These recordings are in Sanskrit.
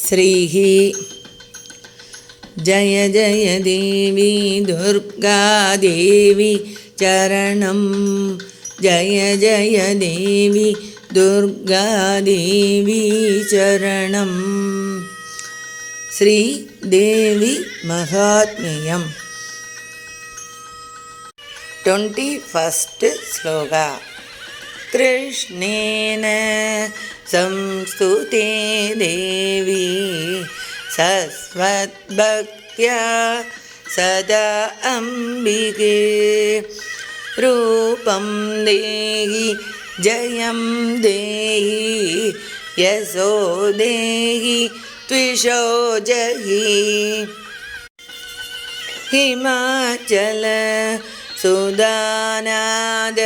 श्रीः जय जय देवी दुर्गादेवी चरणं जय जय देवी दुर्गादेवी चरणं श्रीदेवी महात्म्यम् 21st श्लोका कृष्णेन संस्तुते देवी सस्वद्भक्त्या सदा अम्बिके रूपं देहि जयं देहि यशो देहि त्विषो जहि हिमाचल सुदानाद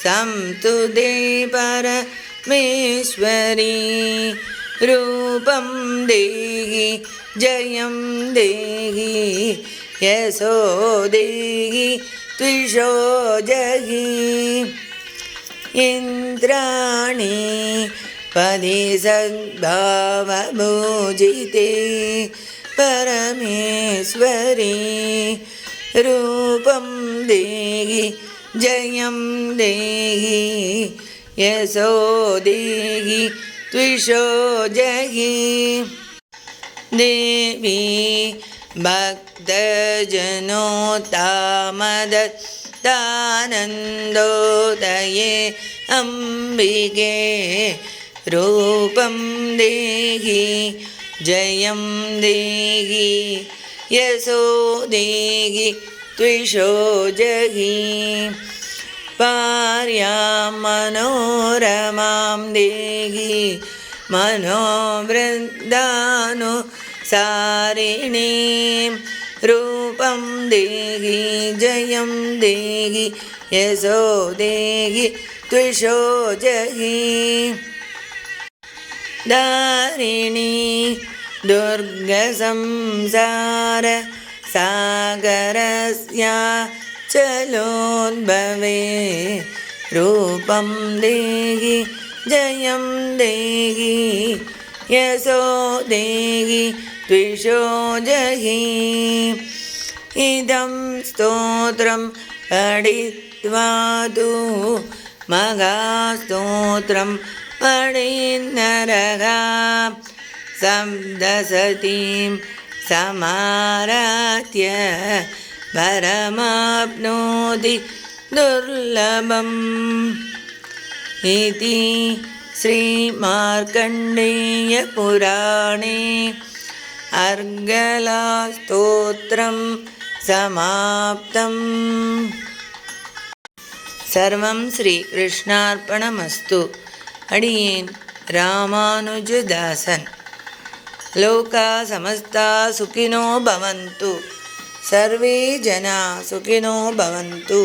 संस्तुते परमेश्वरी रूपं देहि जयं देहि यशो देहि त्विषो जहि इन्द्राणि पदे सद्भावभूजिते परमेश्वरी रूपं देहि जयं देहि यशो देहि त्विषो जहि देवी भक्तजनोत्तामदत्तानन्दोदये अम्बिके रूपं देहि जयं देहि यशो देहि त्विषो जहि पार्यां मनोरमां देहि मनोवृन्दानुसारिणीं रूपं देहि जयं देहि यशो देहि त्विषो जहि दारिणी दुर्गसंसार सागरस्या चलोद्भवे रूपं देहि जयं देहि यशो देहि त्विषो जहि इदं स्तोत्रं पठित्वा तु महास्तोत्रं पठेन्नरः सप्तशतीं समाराध्य परमाप्नोति दुर्लभम् इति श्रीमार्कण्डेयपुराणे अर्गलास्तोत्रं समाप्तम्। सर्वं श्रीकृष्णार्पणमस्तु। अडियेन् रामानुजदासन्। लोका समस्ता सुखिनो भवन्तु। सर्वे जना सुखिनो भवन्तु।